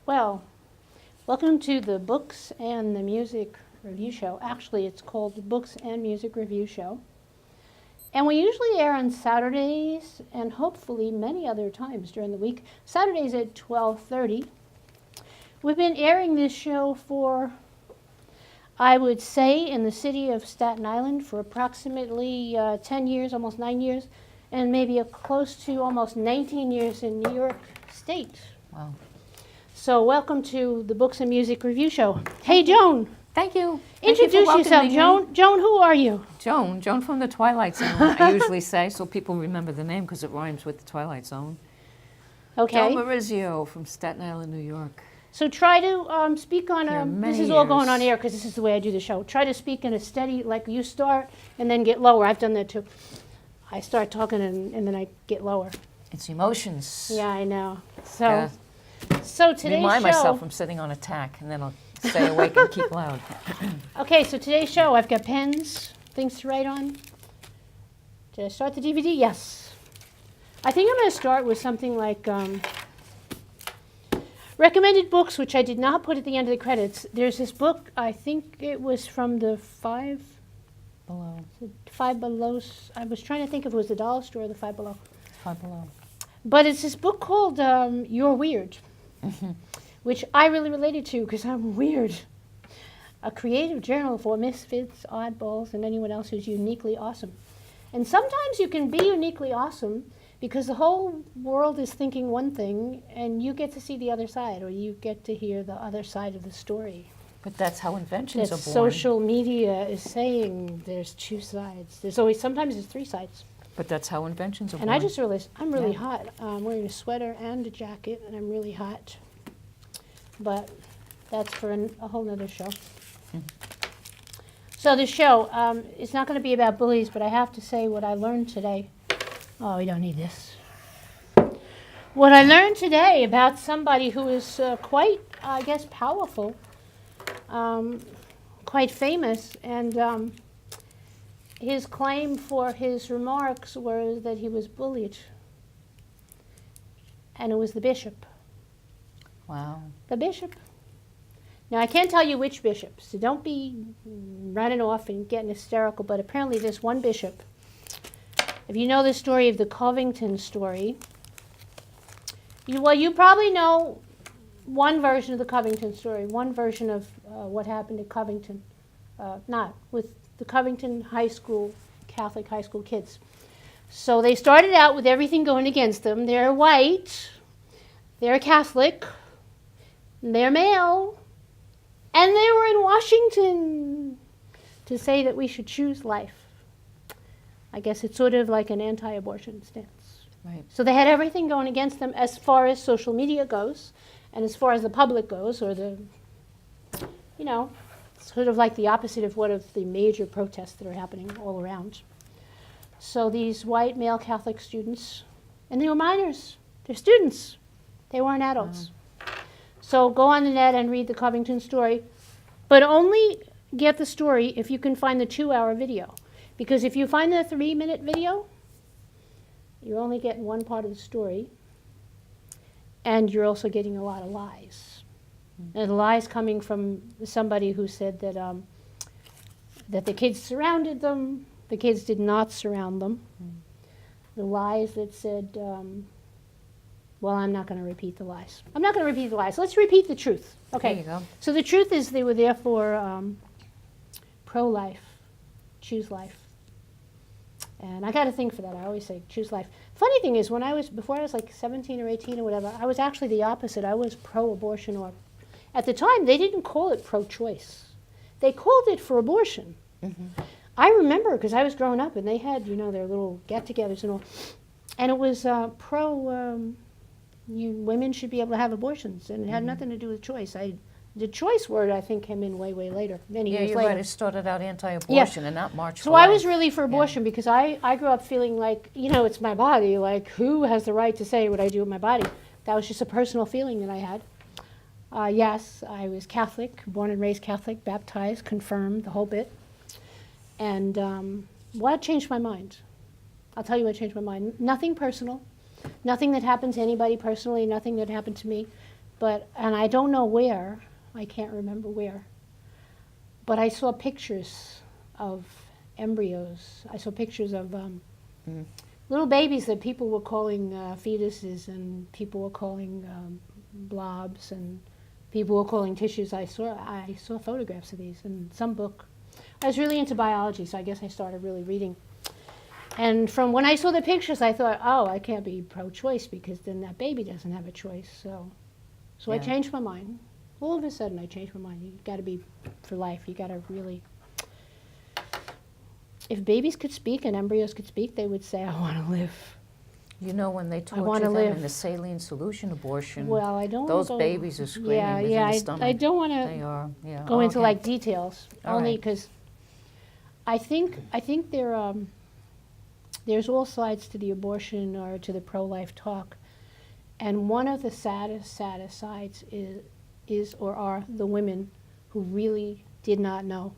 Well, welcome to the Books and the Music Review Show. Actually, it's called the Books and Music Review Show. And we usually air on Saturdays and hopefully many other times during the week. Saturdays at 12:30. We've been airing this show for, I would say, in the city of Staten Island for approximately 10 years, almost 9 years, and maybe close to almost 19 years in New York State. Wow. So welcome to the Books and Music Review Show. Hey, Joan. Thank you. Introduce yourself, Joan. Joan, who are you? Joan from the Twilight Zone, I usually say, so people remember the name because it rhymes with the Twilight Zone. Okay. Joan Maurizio from Staten Island, New York. So try to speak on, this is all going on air because this is the way I do the show. Try to speak in a steady, like you start and then get lower. I've done that too. I start talking and then I get lower. It's emotions. Yeah, I know. So, Yeah. so today's Remind show. myself I'm sitting on a tack and then I'll stay awake and keep loud. Okay, so today's show, I've got pens, things to write on. Did I start the DVD? Yes. I think I'm going to start with something like recommended books, which I did not put at the end of the credits. There's this book, I think it was from the Five Below. I was trying to think if it was the Dollar Store or the Five Below. Five Below. But it's this book called You're Weird, which I really related to because I'm weird. A creative journal for misfits, oddballs, and anyone else who's uniquely awesome. And sometimes you can be uniquely awesome because the whole world is thinking one thing and you get to see the other side, or you get to hear the other side of the story. But that's how inventions That are born. social media is saying there's two sides. Sometimes there's three sides. But that's how inventions are born. And I just realized I'm really Yeah. hot. I'm wearing a sweater and a jacket, and I'm really hot. But that's for a whole nother show. So the show, it's not going to be about bullies, but I have to say what I learned today. Oh, we don't need this. What I learned today about somebody who is quite, I guess, powerful, quite famous, and his claim for his remarks was that he was bullied. And it was the bishop. Wow. The bishop. Now, I can't tell you which bishop, so don't be running off and getting hysterical, but apparently there's one bishop. If you know the story of the Covington story, you probably know one version of the Covington story, one version of what happened at Covington, not with the Covington High School, Catholic high school kids. So they started out with everything going against them. They're white, they're Catholic, they're male, and they were in Washington to say that we should choose life. I guess it's sort of like an anti-abortion stance. Right. So they had everything going against them as far as social media goes, and as far as the public goes, or sort of like the opposite of one of the major protests that are happening all around. So these white male Catholic students, and they were minors, they're students, they weren't adults. So go on the net and read the Covington story, but only get the story if you can find the 2-hour video. Because if you find the 3-minute video, you're only getting one part of the story, and you're also getting a lot of lies. And the lies coming from somebody who said that that the kids surrounded them. The kids did not surround them. The lies that said, well, I'm not going to repeat the lies. I'm not going to repeat the lies. Let's repeat the truth. Okay. There you go. So the truth is they were there for pro-life, choose life. And I got a thing for that. I always say choose life. Funny thing is, before I was like 17 or 18 or whatever, I was actually the opposite. I was pro-abortion, or at the time they didn't call it pro-choice. They called it for abortion. Mm-hmm. I remember because I was growing up and they had, their little get-togethers and all, and it was women should be able to have abortions, and it had nothing to do with choice. The choice word, I think, came in way, way later, many years you're later. right. It started out anti-abortion and not March So for I Life. was really for abortion because I grew up feeling like, it's my body. Like, who has the right to say what I do with my body? That was just a personal feeling that I had. Yes, I was Catholic, born and raised Catholic, baptized, confirmed, the whole bit. And what changed my mind? I'll tell you what changed my mind. Nothing personal, nothing that happened to anybody personally, nothing that happened to me. And I don't know where, I can't remember where, but I saw pictures of embryos. I saw pictures of little babies that people were calling fetuses, and people were calling blobs, and people were calling tissues. I saw photographs of these in some book. I was really into biology, so I guess I started really reading. And from when I saw the pictures, I thought, oh, I can't be pro-choice because then that baby doesn't have a choice. So I changed my mind. All of a sudden, I changed my mind. You got to be for life. You got to really. If babies could speak and embryos could speak, they would say, I want to live. You know, when they torture them in the saline solution abortion, well, I don't those babies are screaming within the stomach. I don't want to go into like details, only because I think there's all sides to the abortion or to the pro-life talk, and one of the saddest sides is or are the women who really did not know,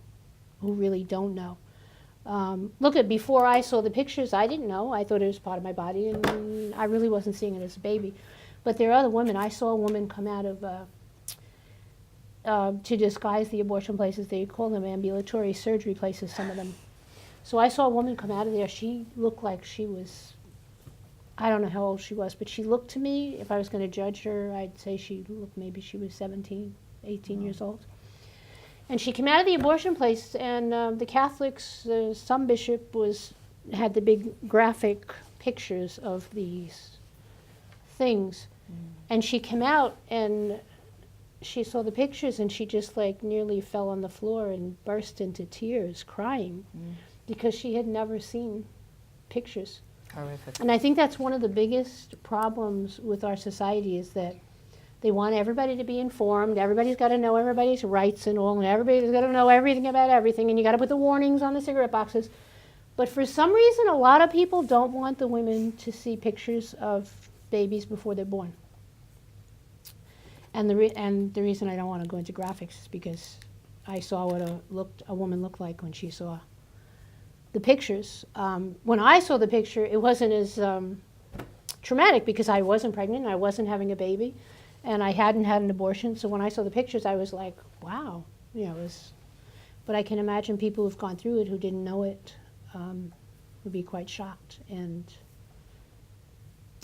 who really don't know. Look at, before I saw the pictures, I didn't know. I thought it was part of my body, and I really wasn't seeing it as a baby. But there are other women. I saw a woman come out of, to disguise the abortion places, they call them ambulatory surgery places, some of them. So I saw a woman come out of there. She looked like she was, I don't know how old she was, but she looked to me, if I was going to judge her, I'd say she looked, maybe she was 17, 18 years old. And she came out of the abortion place, and the Catholics, some bishop had the big graphic pictures of these things. And she came out, and she saw the pictures, and she just like nearly fell on the floor and burst into tears, crying, because she had never seen pictures. Horrific. And I think that's one of the biggest problems with our society, is that they want everybody to be informed. Everybody's got to know everybody's rights and all, and everybody's got to know everything about everything, and you got to put the warnings on the cigarette boxes. But for some reason, a lot of people don't want the women to see pictures of babies before they're born. And the reason I don't want to go into graphics is because I saw what a woman looked like when she saw the pictures. When I saw the picture, it wasn't as traumatic because I wasn't pregnant, I wasn't having a baby, and I hadn't had an abortion. So when I saw the pictures, I was like, wow, it was. But I can imagine people who've gone through it who didn't know it would be quite shocked. And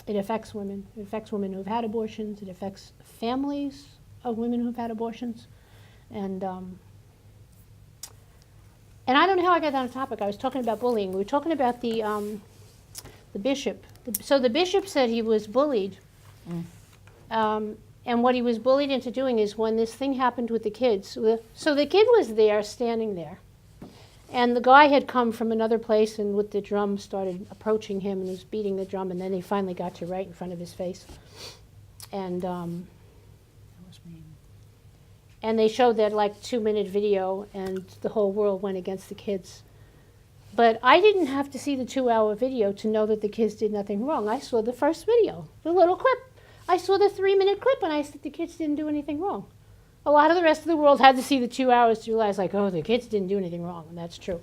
it affects women. It affects women who've had abortions. It affects families of women who've had abortions. And I don't know how I got down the topic. I was talking about bullying. We were talking about the bishop. So the bishop said he was bullied. And what he was bullied into doing is, when this thing happened with the kids, so the kid was there, standing there. And the guy had come from another place and with the drum started approaching him and was beating the drum, and then they finally got to right in front of his face. And that was mean. And they showed that like 2-minute video, and the whole world went against the kids. But I didn't have to see the 2-hour video to know that the kids did nothing wrong. I saw the first video, the little clip. I saw the 3-minute clip, and I said the kids didn't do anything wrong. A lot of the rest of the world had to see the 2 hours to realize, like, oh, the kids didn't do anything wrong, and that's true.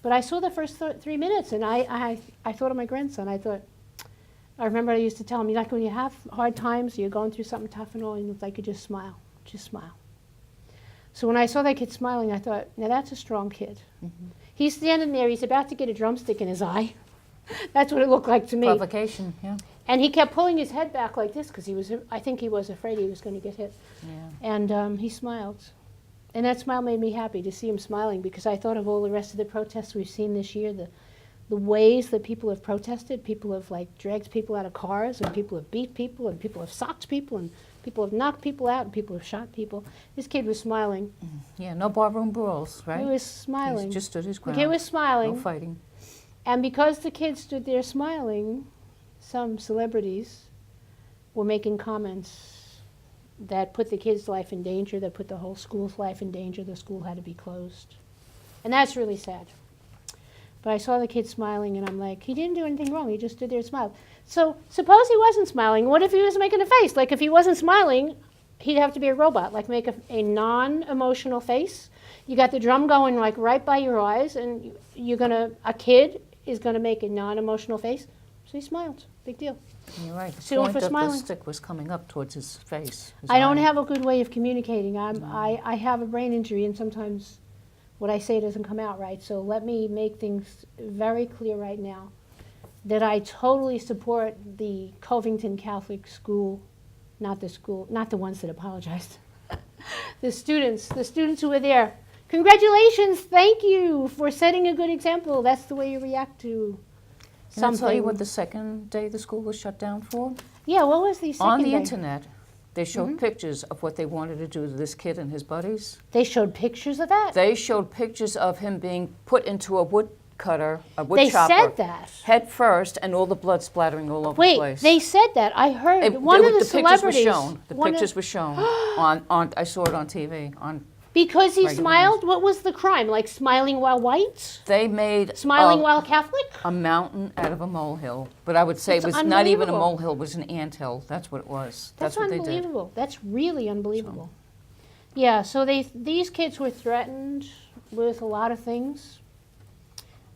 But I saw the first 3 minutes, and I thought of my grandson. I remember I used to tell him, like, when you have hard times, you're going through something tough and all, and it's like you just smile. So when I saw that kid smiling, I thought, now that's a strong kid. He's standing there, he's about to get a drumstick in his eye. That's what it looked like to me. Provocation, yeah. And he kept pulling his head back like this because I think he was afraid he was going to get hit. Yeah. And he smiled. And that smile made me happy to see him smiling, because I thought of all the rest of the protests we've seen this year, the ways that people have protested. People have like dragged people out of cars, and people have beat people, and people have socked people, and people have knocked people out, and people have shot people. This kid was smiling. Yeah, no barroom brawls, right? He was smiling. He just stood his ground. The kid was smiling. No fighting. And because the kid stood there smiling, some celebrities were making comments that put the kid's life in danger, that put the whole school's life in danger. The school had to be closed. And that's really sad. But I saw the kid smiling, and I'm like, he didn't do anything wrong. He just stood there and smiled. So suppose he wasn't smiling. What if he was making a face? Like, if he wasn't smiling, he'd have to be a robot, like make a non-emotional face. You got the drum going like right by your eyes, and a kid is going to make a non-emotional face. So he smiled. Big deal. You're right. The Sue him point for of the smiling. stick was coming up towards his face. his I don't eye. have a good way of communicating. I have a brain injury, and sometimes what I say doesn't come out right. So let me make things very clear right now that I totally support the Covington Catholic School, not the ones that apologized. The students who were there. Congratulations, thank you for setting a good example. That's the way you react to Can I something. tell you what the second day the school was shut down for? Yeah, what was the second On the day? internet, they showed pictures of what they wanted to do to this kid and his buddies. They showed pictures of that? They showed pictures of him being put into a wood chopper, They said that. head first, and all the blood splattering all over the Wait, place. they said that. I heard one of the celebrities. The pictures were shown. on I saw it on TV. Because he regular smiled? What was the crime? Like smiling while white? They made Smiling while Catholic? a mountain out of a molehill, but I would say it was not even a unbelievable. molehill; it was an anthill. That's what it was. That's what they did. Unbelievable. That's really unbelievable. Yeah, so these kids were threatened with a lot of things.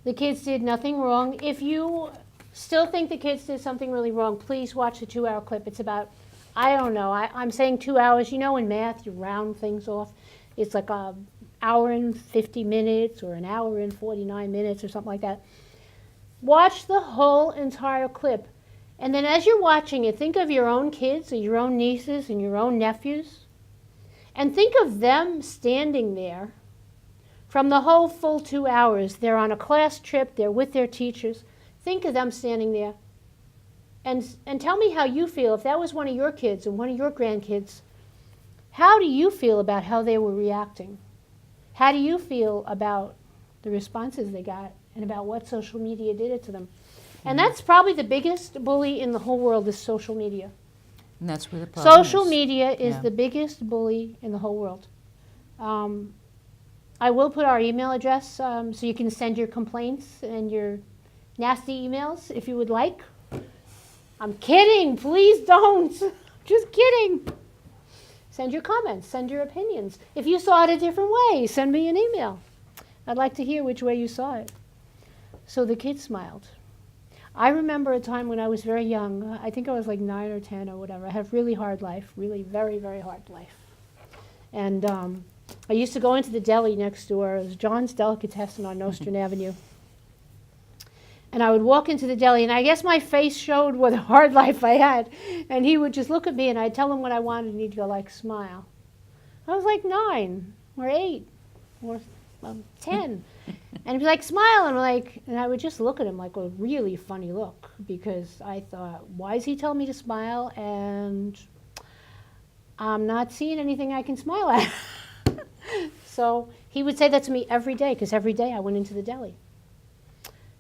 The kids did nothing wrong. If you still think the kids did something really wrong, please watch the 2-hour clip. It's about, I don't know, I'm saying 2 hours. You know in math you round things off. It's like an hour and 50 minutes or an hour and 49 minutes or something like that. Watch the whole entire clip. And then as you're watching it, think of your own kids or your own nieces and your own nephews. And think of them standing there from the whole full 2 hours. They're on a class trip. They're with their teachers. Think of them standing there. And tell me how you feel. If that was one of your kids or one of your grandkids, how do you feel about how they were reacting? How do you feel about the responses they got and about what social media did it to them? And that's probably the biggest bully in the whole world is social media. And that's where the problem Social is. media is Yeah. the biggest bully in the whole world. I will put our email address so you can send your complaints and your nasty emails if you would like. I'm kidding. Please don't. Just kidding. Send your comments. Send your opinions. If you saw it a different way, send me an email. I'd like to hear which way you saw it. So the kids smiled. I remember a time when I was very young. I think I was like 9 or 10 or whatever. I had a really hard life, really very, very hard life. And I used to go into the deli next door. It was John's Delicatessen on Nostrand Avenue. And I would walk into the deli, and I guess my face showed what a hard life I had. And he would just look at me, and I'd tell him what I wanted, and he'd go like, smile. I was like 9 or 8 or 10. And he'd be like, smile. And I would just look at him like a really funny look, because I thought, why is he telling me to smile? And I'm not seeing anything I can smile at. So he would say that to me every day, because every day I went into the deli.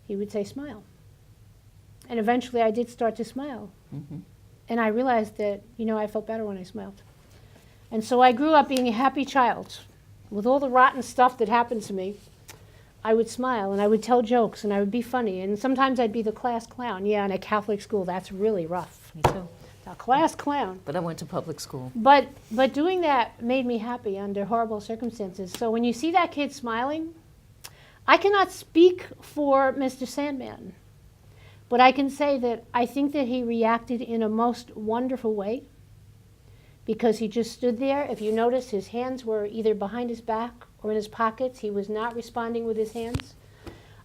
He would say, smile. And eventually I did start to smile. Mm-hmm. And I realized that, I felt better when I smiled. And so I grew up being a happy child. With all the rotten stuff that happened to me, I would smile, and I would tell jokes, and I would be funny. And sometimes I'd be the class clown. Yeah, in a Catholic school, that's really rough. Me too. A class clown. But I went to public school. But doing that made me happy under horrible circumstances. So when you see that kid smiling, I cannot speak for Mr. Sandman, but I can say that I think that he reacted in a most wonderful way, because he just stood there. If you notice, his hands were either behind his back or in his pockets. He was not responding with his hands.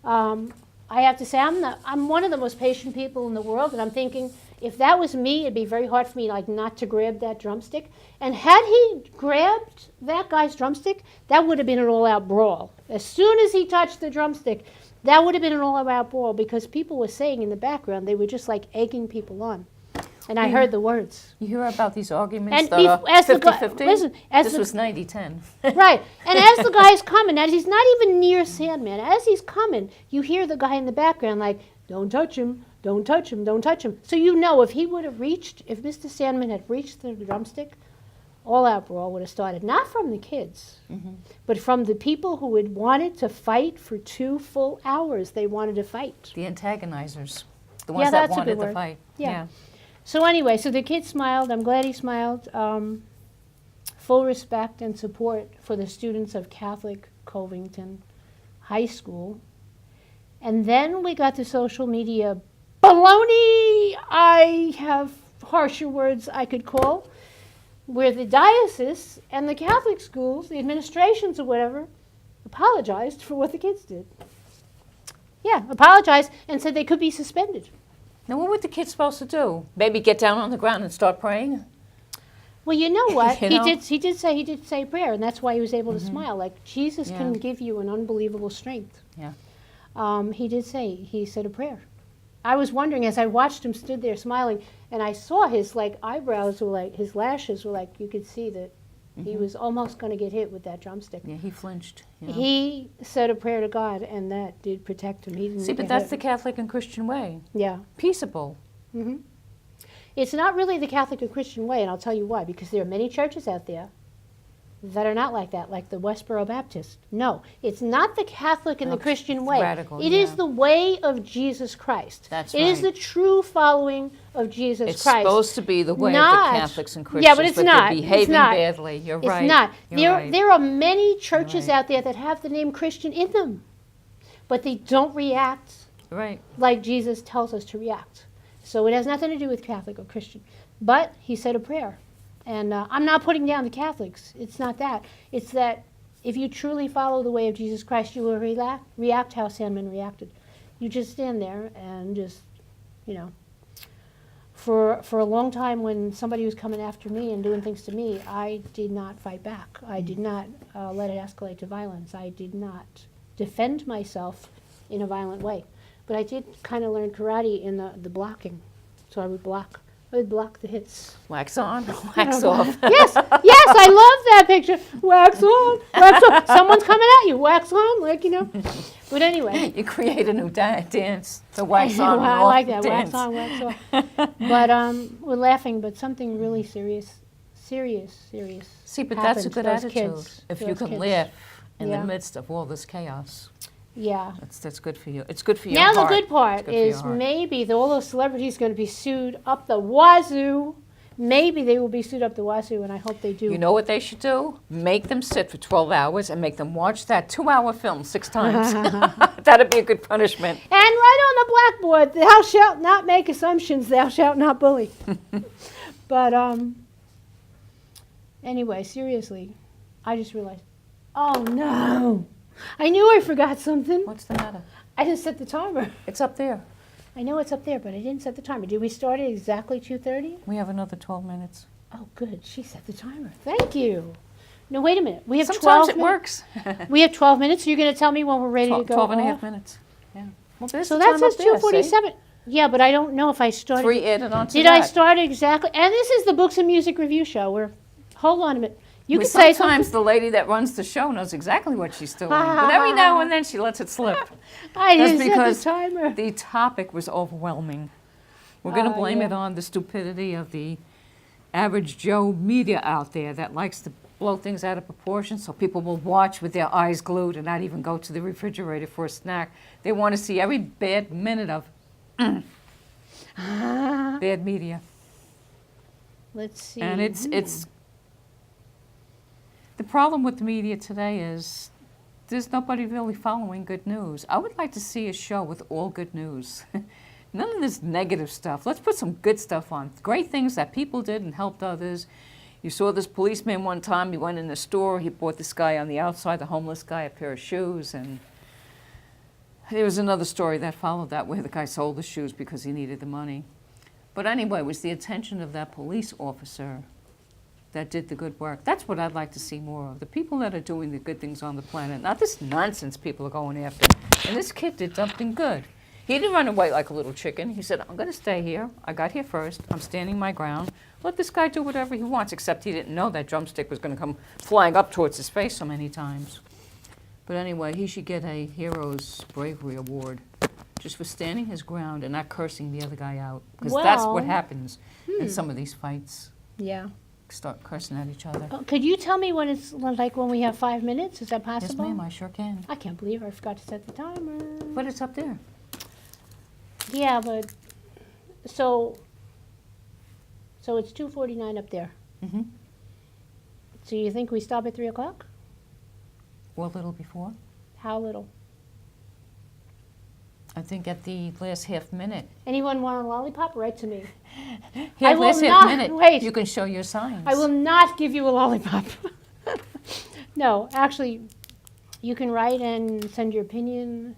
I have to say, I'm one of the most patient people in the world, and I'm thinking, if that was me, it'd be very hard for me not to grab that drumstick. And had he grabbed that guy's drumstick, that would have been an all-out brawl. As soon as he touched the drumstick, that would have been an all-out brawl, because people were saying in the background, they were just egging people on. And I heard the words. You hear about these arguments And that are as the guy- 50-50? listen, as This the- was 90-10. Right. And as the guy's coming, as he's not even near Sandman, as he's coming, you hear the guy in the background like, don't touch him, don't touch him, don't touch him. So if he would have if Mr. Sandman had reached the drumstick, all-out brawl would have started. Not from the kids, but from the people who had wanted to fight for 2 full hours. They wanted to fight. The antagonizers. The Yeah, ones that that's a wanted good the word. fight. Yeah. So anyway, so the kid smiled. I'm glad he smiled. Full respect and support for the students of Catholic Covington High School. And then we got to social media baloney, I have harsher words I could call, where the diocese and the Catholic schools, the administrations or whatever, apologized for what the kids did. Yeah, apologized and said they could be suspended. Now, what were the kids supposed to do? Maybe get down on the ground and start praying? Well, you know what? You know? He did say a prayer, and that's why he was able to smile. Like, Jesus can give you an unbelievable strength. Yeah. He said a prayer. I was wondering, as I watched him stood there smiling, and I saw his, like, eyebrows were like, his lashes were like, you could see that he was almost going to get hit with that drumstick. Yeah, he flinched. You know? He said a prayer to God, and that did protect him. He didn't See, but get that's hit. the Catholic and Christian way. Yeah. Peaceable. Hmm. It's not really the Catholic and Christian way, and I'll tell you why. Because there are many churches out there that are not like that, like the Westboro Baptist. No, it's not the Catholic and the Christian way. Radical, It is the way of Jesus Christ. That's It is the right. true following of Jesus It's Christ. supposed to be the way Not- of the Catholics and Christians, Yeah, but it's not. they're It's behaving not. badly. You're It's right. not. You're right. There are many churches right. out there that have the name Christian in them, but they don't react Right. like Jesus tells us to react. So it has nothing to do with Catholic or Christian. But he said a prayer. And I'm not putting down the Catholics. It's not that. It's that if you truly follow the way of Jesus Christ, you will react how Sandman reacted. You just stand there and just, you know. For a long time when somebody was coming after me and doing things to me, I did not fight back. I did not let it escalate to violence. I did not defend myself in a violent way. But I did kind of learn karate in the blocking. So I would block. I would block the hits. Wax on, wax off. Yes, I love that picture. Wax on, wax off. Someone's coming at you. Wax on, like, you know. But anyway. You create a new dance, the wax on and I off like that. dance. Wax on, wax off. But we're laughing, but something really serious. See, but that's a happened to good those attitude. kids, If you those can kids. laugh in Yeah. the midst of all this chaos, Yeah. that's good for you. It's good for your Now heart. the good part It's good for your is heart. maybe all those celebrities going to be sued up the wazoo. Maybe they will be sued up the wazoo, and I hope they do. You know what they should do? Make them sit for 12 hours and make them watch that 2-hour film 6 times. That'd be a good punishment. And right on the blackboard, thou shalt not make assumptions, thou shalt not bully. But anyway, seriously, I just realized, oh no, I knew I forgot something. What's the matter? I didn't set the timer. It's up there. I know it's up there, but I didn't set the timer. Did we start at exactly 2:30? We have another 12 minutes. Oh, good. She set the timer. Thank you. No, wait a minute. We have Sometimes 12 it minutes. works. We have 12 minutes. You're going to tell me when we're ready to go 12 and a off? half minutes. Yeah. Well, there's So the that time up says there, see? 2:47. Yeah, but I don't know if I started. 3 added on to Did that. I start exactly? And this is the Books and Music Review Show. Hold on a minute. You Well, can say sometimes something. the lady that runs the show knows exactly what she's doing. But every now and then she lets it slip. I That's didn't because set the timer. the topic was overwhelming. We're going to blame yeah. it on the stupidity of the average Joe media out there that likes to blow things out of proportion so people will watch with their eyes glued and not even go to the refrigerator for a snack. They want to see every bad minute of bad media. Let's see. And it's the problem with the media today is there's nobody really following good news. I would like to see a show with all good news. None of this negative stuff. Let's put some good stuff on. Great things that people did and helped others. You saw this policeman one time, he went in the store, he bought this guy on the outside, the homeless guy, a pair of shoes, and there was another story that followed that where the guy sold the shoes because he needed the money. But anyway, it was the attention of that police officer that did the good work. That's what I'd like to see more of. The people that are doing the good things on the planet, not this nonsense people are going after. And this kid did something good. He didn't run away like a little chicken. He said, I'm going to stay here. I got here first. I'm standing my ground. Let this guy do whatever he wants, except he didn't know that drumstick was going to come flying up towards his face so many times. But anyway, he should get a Hero's Bravery Award just for standing his ground and not cursing the other guy out. Because that's what Well, happens in some of these fights. Yeah. Start cursing at each other. Oh, could you tell me when it's like when we have 5 minutes? Is that Yes, possible? ma'am, I sure can. I can't believe I forgot to set the timer. But it's up there. Yeah, but so it's 2:49 up there. Mm-hmm. So you think we stop at 3 o'clock? Well, a little before. How little? I think at the last half minute. Anyone want a lollipop? Write to me. Here, I will last not- half minute, wait. you can show your signs. I will not give you a lollipop. No, actually, you can write and send your opinion.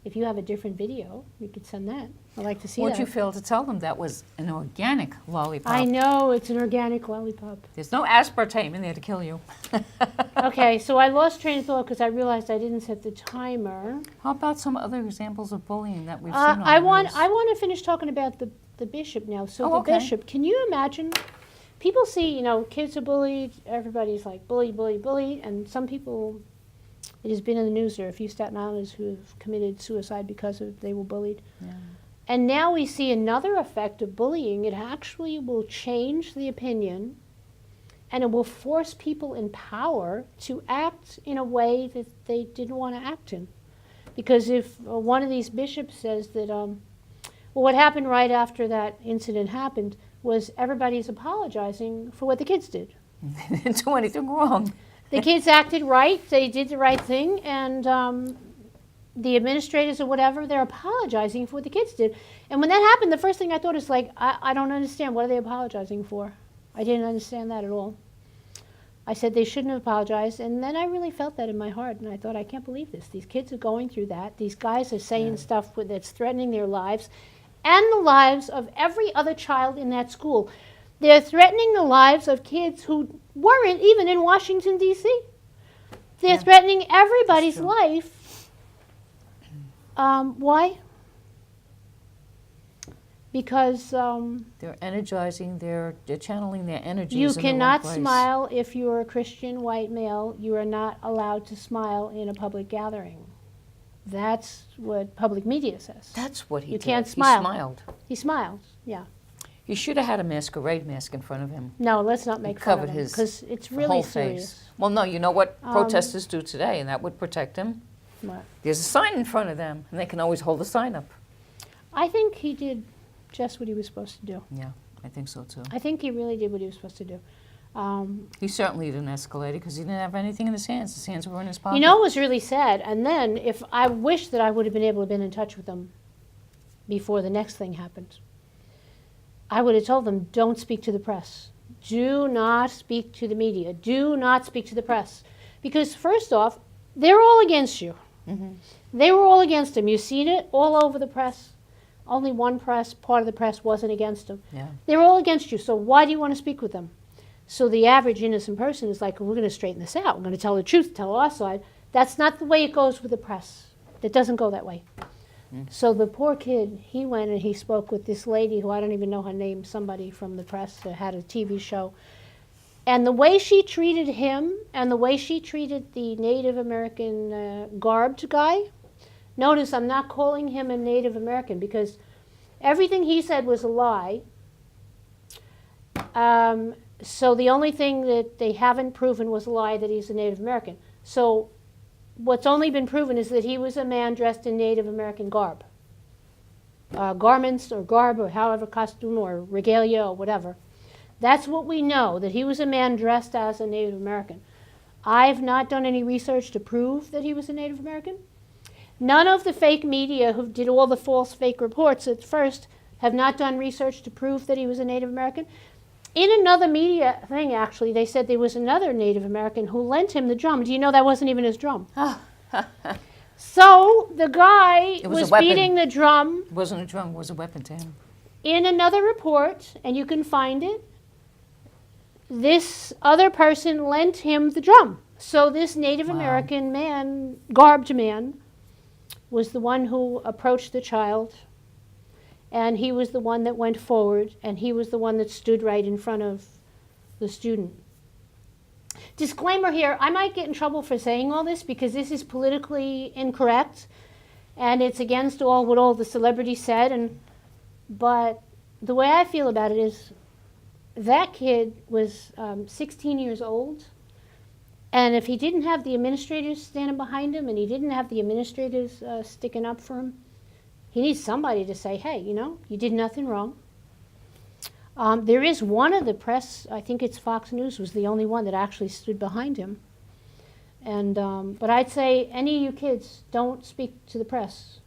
If you have a different video, you could send that. I'd like to see Would that. you fail to tell them that was an organic lollipop? I know, it's an organic lollipop. There's no aspartame in there to kill you. Okay, so I lost train of thought because I realized I didn't set the timer. How about some other examples of bullying that we've seen on I the want news? to finish talking about the bishop now. So Oh, the okay. bishop, can you imagine? People see, kids are bullied. Everybody's like bully, bully, bully, and some people. It has been in the news. There are a few Staten Islanders who have committed suicide because they were bullied. Yeah. And now we see another effect of bullying. It actually will change the opinion, and it will force people in power to act in a way that they didn't want to act in. Because if one of these bishops says that, well, what happened right after that incident happened was everybody's apologizing for what the kids did. They didn't do anything wrong. The kids acted right, they did the right thing, and the administrators or whatever, they're apologizing for what the kids did. And when that happened, the first thing I thought is like, I don't understand. What are they apologizing for? I didn't understand that at all. I said they shouldn't have apologized, and then I really felt that in my heart, and I thought, I can't believe this. These kids are going through that. These guys are saying stuff that's threatening their lives and the lives of every other child in that school. They're threatening the lives of kids who weren't even in Washington, D.C. They're threatening everybody's true. life. Why? Because They're energizing, they're channeling their energies you in the wrong cannot place. smile if you're a Christian white male. You are not allowed to smile in a public gathering. That's what public media says. That's what he You did. can't smile. He smiled. He smiled, yeah. He should have had a masquerade mask in front of him. No, let's not make fun covered of him, his because it's The really whole serious. face. Well, no, you know what protesters do today, and that would protect him. What? There's a sign in front of them, and they can always hold the sign up. I think he did just what he was supposed to do. Yeah, I think so too. I think he really did what he was supposed to do. He certainly didn't escalate it because he didn't have anything in his hands. His hands were in his pocket. You know what was really sad? And then, if I wish that I would have been able to have been in touch with them before the next thing happened. I would have told them, don't speak to the press. Do not speak to the media. Do not speak to the press. Because first off, they're all against you. Mhm. They were all against him. You've seen it all over the press. Only one part of the press wasn't against him. Yeah. They're all against you, so why do you want to speak with them? So the average innocent person is like, well, we're going to straighten this out. We're going to tell the truth, tell our side. That's not the way it goes with the press. It doesn't go that way. So the poor kid, he went and he spoke with this lady who I don't even know her name, somebody from the press that had a TV show. And the way she treated him and the way she treated the Native American garbed guy, notice I'm not calling him a Native American because everything he said was a lie. So the only thing that they haven't proven was a lie that he's a Native American. So what's only been proven is that he was a man dressed in Native American garb. Garments or garb or however, costume or regalia or whatever. That's what we know, that he was a man dressed as a Native American. I've not done any research to prove that he was a Native American. None of the fake media who did all the false fake reports at first have not done research to prove that he was a Native American. In another media thing, actually, they said there was another Native American who lent him the drum. Do you know that wasn't even his drum? So the guy It was a was weapon. beating the drum. It wasn't a drum, it was a weapon to him. In another report, and you can find it, this other person lent him the drum. So this Native Wow. American man, garbed man, was the one who approached the child, and he was the one that went forward, and he was the one that stood right in front of the student. Disclaimer here, I might get in trouble for saying all this because this is politically incorrect, and it's against what all the celebrities said, but the way I feel about it is that kid was 16 years old, and if he didn't have the administrators standing behind him and he didn't have the administrators sticking up for him, he needs somebody to say, hey, you did nothing wrong. There is one of the press, I think it's Fox News, was the only one that actually stood behind him. And but I'd say any of you kids, don't speak to the press.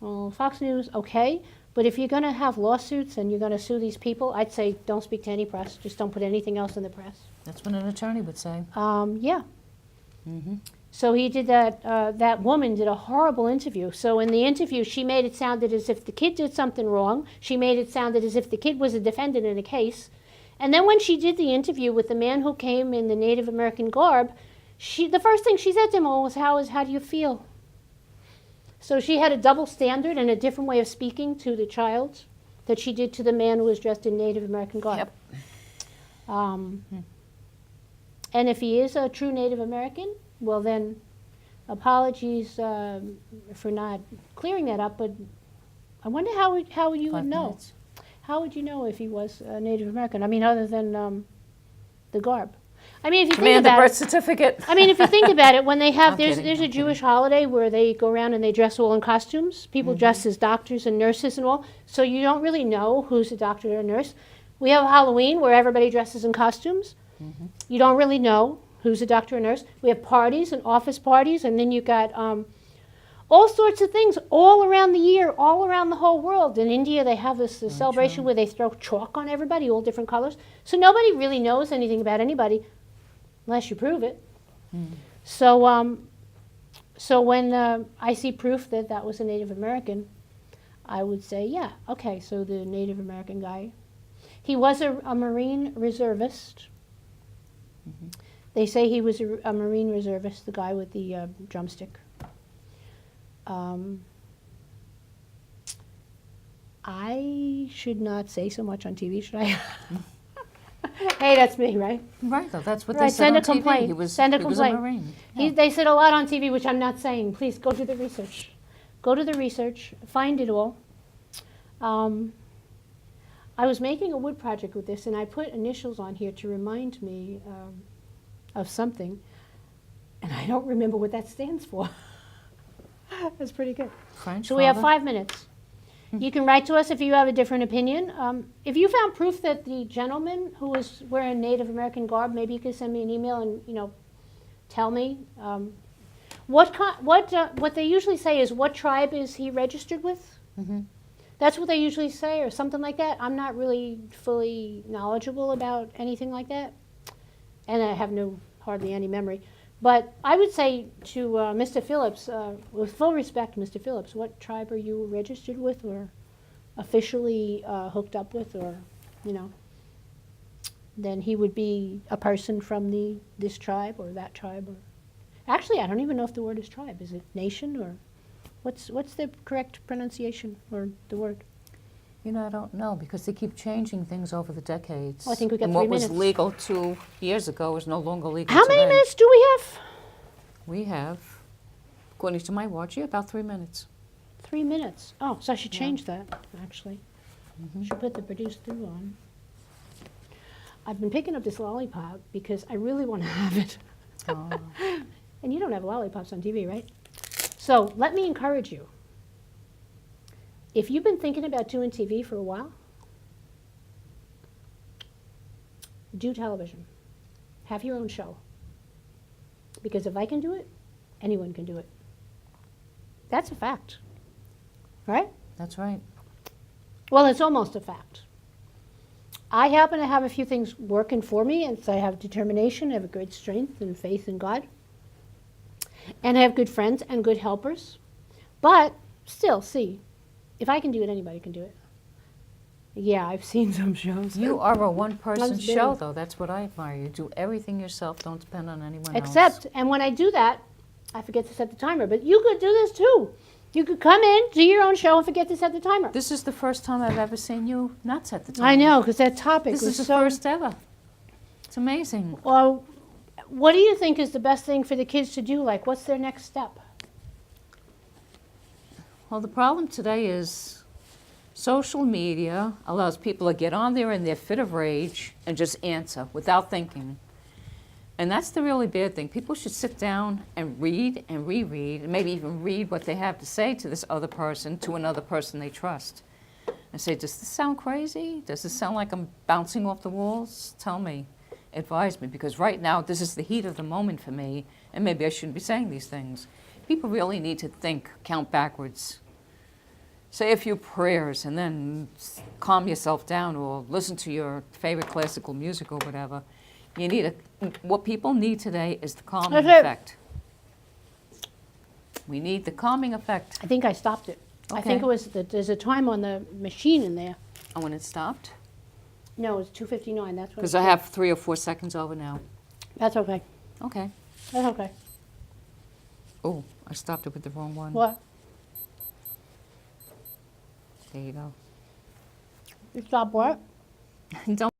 Well, Fox News, okay. But if you're going to have lawsuits and you're going to sue these people, I'd say don't speak to any press. Just don't put anything else in the press. That's what an attorney would say. Yeah. Mm-hmm. So he did that. That woman did a horrible interview. So in the interview, she made it sounded as if the kid did something wrong. She made it sounded as if the kid was a defendant in a case. And then when she did the interview with the man who came in the Native American garb, the first thing she said to him was, how do you feel? So she had a double standard and a different way of speaking to the child that she did to the man who was dressed in Native American garb. Yep. And if he is a true Native American, well then, apologies for not clearing that up, but I wonder how you would 5 know. minutes. How would you know if he was a Native American? I mean, other than the garb. I mean, if you think Demand the about birth it, certificate. I mean, if you think about it, when they have, I'm there's kidding, a I'm Jewish holiday where they go around and they dress all in costumes. People dress as doctors and nurses and all. So you don't really know who's a doctor or a nurse. We have Halloween where everybody dresses in costumes. You don't really know who's a doctor or nurse. We have parties and office parties, and then you've got all sorts of things all around the year, all around the whole world. In India, they have this celebration where they throw chalk on everybody, all different colors. So nobody really knows anything about anybody unless you prove it. So, so when I see proof that that was a Native American, I would say, yeah, okay, so the Native American guy. He was a Marine reservist. They say he was a Marine reservist, the guy with the drumstick. I should not say so much on TV, should I? Hey, that's me, right? Right, though. That's what Right, they said send on a complaint. TV. He was, Send a he complaint. was a Marine. They said a lot on TV, which I'm not saying. Please go do the research. Go to the research. Find it all. I was making a wood project with this, and I put initials on here to remind me of something, and I don't remember what that stands for. That's pretty good. French, So we have father? 5 minutes. You can write to us if you have a different opinion. If you found proof that the gentleman who was wearing Native American garb, maybe you could send me an email and tell me what they usually say is, what tribe is he registered with? That's what they usually say, or something like that. I'm not really fully knowledgeable about anything like that, and I have hardly any memory. But I would say to Mr. Phillips, with full respect, Mr. Phillips, what tribe are you registered with or officially hooked up with, or, then he would be a person from this tribe or that tribe. Or actually, I don't even know if the word is tribe. Is it nation, or what's the correct pronunciation or the word? I don't know, because they keep changing things over the decades. Oh, I think we got and 3 what minutes. was legal 2 years ago is no longer legal How today. many minutes do we have? We have, according to my watch, about 3 minutes. 3 minutes. Oh, so I should change that, actually. Should put the produce through on. I've been picking up this lollipop because I really want to have it. Oh. And you don't have lollipops on TV, right? So let me encourage you. If you've been thinking about doing TV for a while, do television. Have your own show. Because if I can do it, anyone can do it. That's a fact. Right? That's right. Well, it's almost a fact. I happen to have a few things working for me, and so I have determination, I have a great strength and faith in God. And I have good friends and good helpers. But still, see, if I can do it, anybody can do it. Yeah, I've seen some shows. You are a one-person That's show, big. though. That's what I admire. You do everything yourself. Don't depend on anyone else. Except, and when I do that, I forget to set the timer. But you could do this too. You could come in, do your own show, and forget to set the timer. This is the first time I've ever seen you not set the timer. I know, because that topic This was is the so... first ever. It's amazing. Well, what do you think is the best thing for the kids to do? Like, what's their next step? Well, the problem today is social media allows people to get on there in their fit of rage and just answer without thinking. And that's the really bad thing. People should sit down and read and reread, and maybe even read what they have to say to this other person, to another person they trust. And say, does this sound crazy? Does this sound like I'm bouncing off the walls? Tell me. Advise me, because right now this is the heat of the moment for me, and maybe I shouldn't be saying these things. People really need to think, count backwards, say a few prayers and then calm yourself down, or listen to your favorite classical music or whatever. You need what people need today is the calming That's it. effect. We need the calming effect. I think I stopped it. I think Okay. it was, there's a time on the machine in there. And when it stopped, No, it's 2:59, that's what. because it I said. have 3 or 4 seconds over now. That's okay, Okay. that's okay. Oh, I stopped it with the wrong one. What? There you go. You stop what? Don't